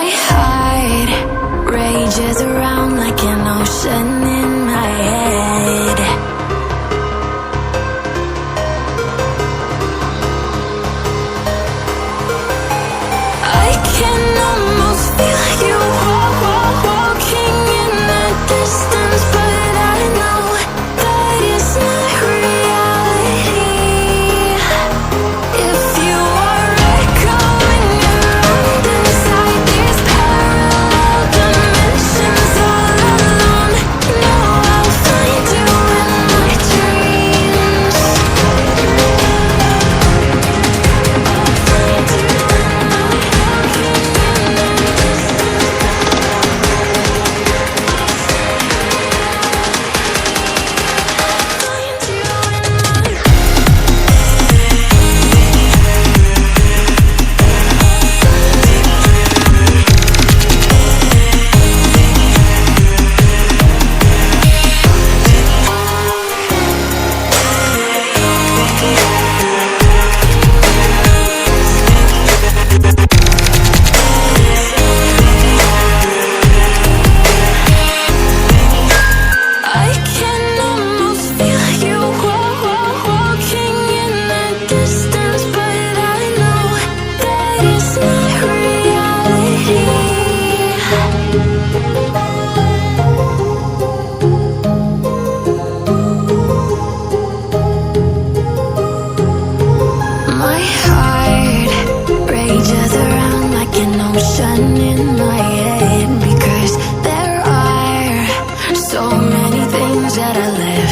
My heart rages around like an ocean in my head. I can almost feel you walking in the distance, but I know that it's not reality. If you are echoing around inside these parallel dimensions all alone, know I'll find you in my dreams. I'll find you in my walking in the I can almost feel you walking in the distance, but I know that it's not reality. My heart rages around like an ocean in my head, because there are so many things that I left